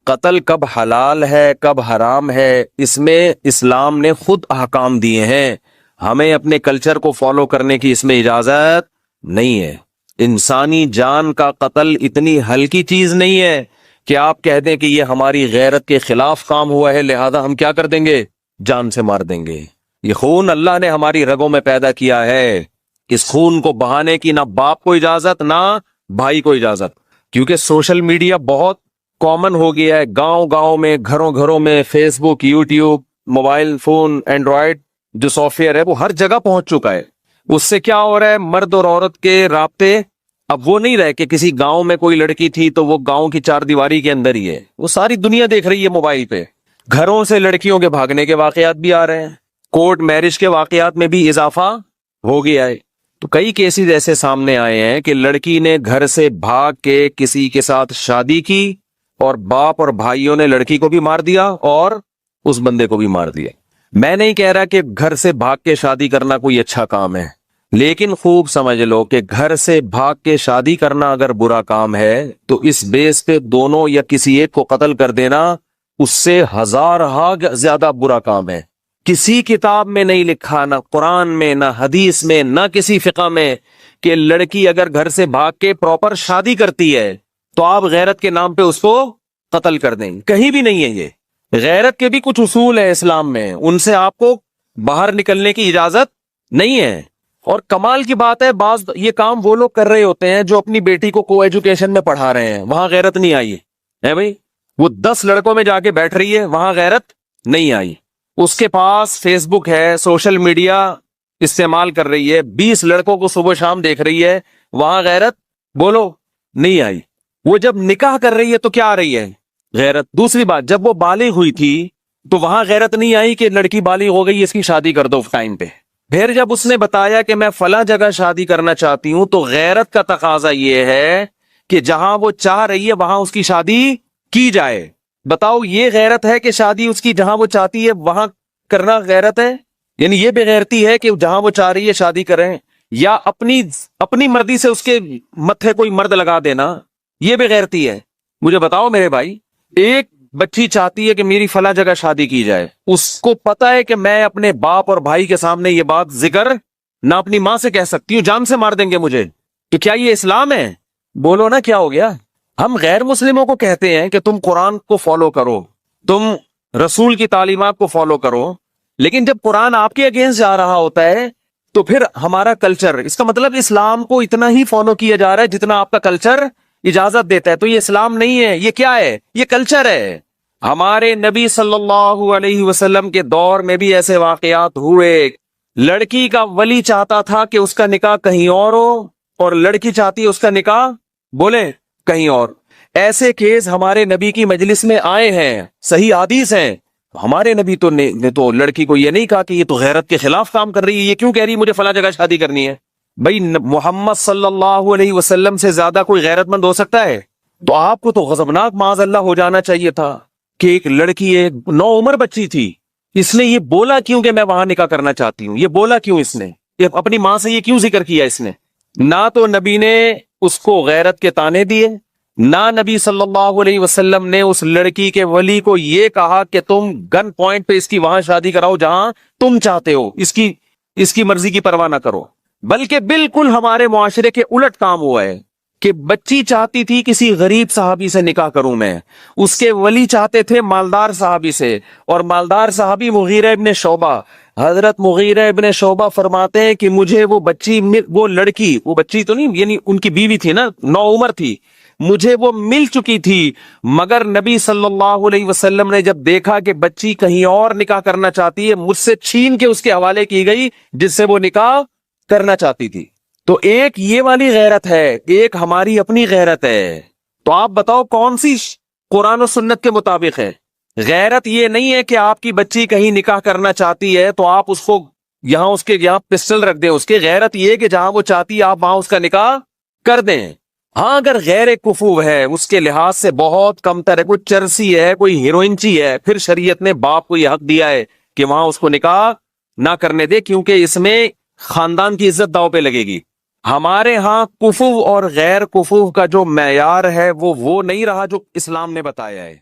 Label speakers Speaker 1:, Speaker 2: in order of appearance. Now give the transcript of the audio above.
Speaker 1: قتل کب حلال ہے کب حرام ہے اس میں اسلام نے خود احکام دیے ہیں. ہمیں اپنے کلچر کو فالو کرنے کی اس میں اجازت نہیں ہے. انسانی جان کا قتل اتنی ہلکی چیز نہیں ہے کہ آپ کہہ دیں کہ یہ ہماری غیرت کے خلاف کام ہوا ہے لہذا ہم کیا کر دیں گے، جان سے مار دیں گے. یہ خون اللہ نے ہماری رگوں میں پیدا کیا ہے. اس خون کو بہانے کی نہ باپ کو اجازت نہ بھائی کو اجازت. کیونکہ سوشل میڈیا بہت کامن ہو گیا ہے، گاؤں گاؤں میں، گھروں گھروں میں، فیس بک، یوٹیوب، موبائل فون، اینڈرائڈ جو سافٹ ویئر ہے وہ ہر جگہ پہنچ چکا ہے. اس سے کیا ہو رہا ہے، مرد اور عورت کے رابطے اب وہ نہیں رہے کہ کسی گاؤں میں کوئی لڑکی تھی تو وہ گاؤں کی چار دیواری کے اندر ہی ہے، وہ ساری دنیا دیکھ رہی ہے موبائل پہ. گھروں سے لڑکیوں کے بھاگنے کے واقعات بھی آ رہے ہیں، کورٹ میرج کے واقعات میں بھی اضافہ ہو گیا ہے. تو کئی کیسز ایسے سامنے آئے ہیں کہ لڑکی نے گھر سے بھاگ کے کسی کے ساتھ شادی کی اور باپ اور بھائیوں نے لڑکی کو بھی مار دیا اور اس بندے کو بھی مار دیا. میں نہیں کہہ رہا کہ گھر سے بھاگ کے شادی کرنا کوئی اچھا کام ہے، لیکن خوب سمجھ لو کہ گھر سے بھاگ کے شادی کرنا اگر برا کام ہے تو اس بیس پہ دونوں یا کسی ایک کو قتل کر دینا اس سے ہزارہا زیادہ برا کام ہے. کسی کتاب میں نہیں لکھا، نہ قرآن میں، نہ حدیث میں، نہ کسی فقہ میں، کہ لڑکی اگر گھر سے بھاگ کے پراپر شادی کرتی ہے تو آپ غیرت کے نام پہ اس کو قتل کر دیں. کہیں بھی نہیں ہے. یہ غیرت کے بھی کچھ اصول ہیں اسلام میں، ان سے آپ کو باہر نکلنے کی اجازت نہیں ہے. اور کمال کی بات ہے، بعض یہ کام وہ لوگ کر رہے ہوتے ہیں جو اپنی بیٹی کو ایجوکیشن میں پڑھا رہے ہیں، وہاں غیرت نہیں آئی ہے بھائی. وہ 10 لڑکوں میں جا کے بیٹھ رہی ہے، وہاں غیرت نہیں آئی. اس کے پاس فیس بک ہے، سوشل میڈیا استعمال کر رہی ہے، 20 لڑکوں کو صبح شام دیکھ رہی ہے، وہاں غیرت بولو نہیں آئی. وہ جب نکاح کر رہی ہے تو کیا آ رہی ہے، غیرت. دوسری بات، جب وہ بالغ ہوئی تھی تو وہاں غیرت نہیں آئی کہ لڑکی بالغ ہو گئی اس کی شادی کر دو ٹائم پہ. پھر جب اس نے بتایا کہ میں فلاں جگہ شادی کرنا چاہتی ہوں تو غیرت کا تقاضا یہ ہے کہ جہاں وہ چاہ رہی ہے وہاں اس کی شادی کی جائے. بتاؤ یہ غیرت ہے کہ شادی اس کی جہاں وہ چاہتی ہے وہاں کرنا غیرت ہے؟ یعنی یہ بے غیرتی ہے کہ جہاں وہ چاہ رہی ہے شادی کریں، یا اپنی مرضی سے اس کے متھے کوئی مرد لگا دینا، یہ بے غیرتی ہے؟ مجھے بتاؤ میرے بھائی. ایک بچی چاہتی ہے کہ میری فلاں جگہ شادی کی جائے، اس کو پتا ہے کہ میں اپنے باپ اور بھائی کے سامنے یہ بات ذکر نہ اپنی ماں سے کہہ سکتی ہوں، جان سے مار دیں گے مجھے. تو کیا یہ اسلام ہے؟ بولو نا کیا ہو گیا. ہم غیر مسلموں کو کہتے ہیں کہ تم قرآن کو فالو کرو، تم رسول کی تعلیمات کو فالو کرو، لیکن جب قرآن آپ کے اگینسٹ جا رہا ہوتا ہے تو پھر ہمارا کلچر، اس کا مطلب اسلام کو اتنا ہی فالو کیا جا رہا ہے جتنا آپ کا کلچر اجازت دیتا ہے. تو یہ اسلام نہیں ہے، یہ کیا ہے؟ یہ کلچر ہے. ہمارے نبی صلی اللہ علیہ وسلم کے دور میں بھی ایسے واقعات ہوئے. لڑکی کا ولی چاہتا تھا کہ اس کا نکاح کہیں اور ہو اور لڑکی چاہتی ہے اس کا نکاح بولے کہیں اور. ایسے کیس ہمارے نبی کی مجلس میں آئے ہیں، صحیح حدیث ہیں. ہمارے نبی نے تو لڑکی کو یہ نہیں کہا کہ یہ تو غیرت کے خلاف کام کر رہی ہے، یہ کیوں کہہ رہی ہے مجھے فلاں جگہ شادی کرنی ہے. بھائی محمد صلی اللہ علیہ وسلم سے زیادہ کوئی غیرت مند ہو سکتا ہے؟ تو آپ کو تو غضبناک معاذ اللہ ہو جانا چاہیے تھا کہ ایک لڑکی، ایک نوعمر بچی تھی، اس نے یہ بولا کیوں کہ میں وہاں نکاح کرنا چاہتی ہوں؟ یہ بولا کیوں اس نے؟ یہ اپنی ماں سے یہ کیوں ذکر کیا اس نے؟ نہ تو نبی نے اس کو غیرت کے طعنے دیے، نہ نبی صلی اللہ علیہ وسلم نے اس لڑکی کے ولی کو یہ کہا کہ تم گن پوائنٹ پہ اس کی وہاں شادی کراؤ جہاں تم چاہتے ہو، اس کی مرضی کی پرواہ نہ کرو. بلکہ بالکل ہمارے معاشرے کے الٹ کام ہوا ہے کہ بچی چاہتی تھی کسی غریب صحابی سے نکاح کروں میں، اس کے ولی چاہتے تھے مالدار صحابی سے، اور مالدار صحابی مغیرہ ابن شعبہ. حضرت مغیرہ ابن شعبہ فرماتے ہیں کہ مجھے وہ لڑکی، وہ بچی تو نہیں یعنی ان کی بیوی تھی نا، نوعمر تھی، مجھے وہ مل چکی تھی، مگر نبی صلی اللہ علیہ وسلم نے جب دیکھا کہ بچی کہیں اور نکاح کرنا چاہتی ہے، مجھ سے چھین کے اس کے حوالے کی گئی جس سے وہ نکاح کرنا چاہتی تھی. تو ایک یہ والی غیرت ہے، ایک ہماری اپنی غیرت ہے. تو آپ بتاؤ کون سی قرآن و سنت کے مطابق ہے؟ غیرت یہ نہیں ہے کہ آپ کی بچی کہیں نکاح کرنا چاہتی ہے تو آپ اس کو یہاں پسٹل رکھ دیں. اس کے غیرت یہ کہ جہاں وہ چاہتی ہے آپ وہاں اس کا نکاح کر دیں. ہاں اگر غیر کفو ہے، اس کے لحاظ سے بہت کم تر ہے، کوئی چرسی ہے، کوئی ہیروئنچی ہے، پھر شریعت نے باپ کو یہ حق دیا ہے کہ وہاں اس کو نکاح نہ کرنے دے، کیونکہ اس میں خاندان کی عزت داؤ پہ لگے گی. ہمارے ہاں کفو اور غیر کفو کا جو معیار ہے وہ نہیں رہا جو اسلام نے بتایا ہے.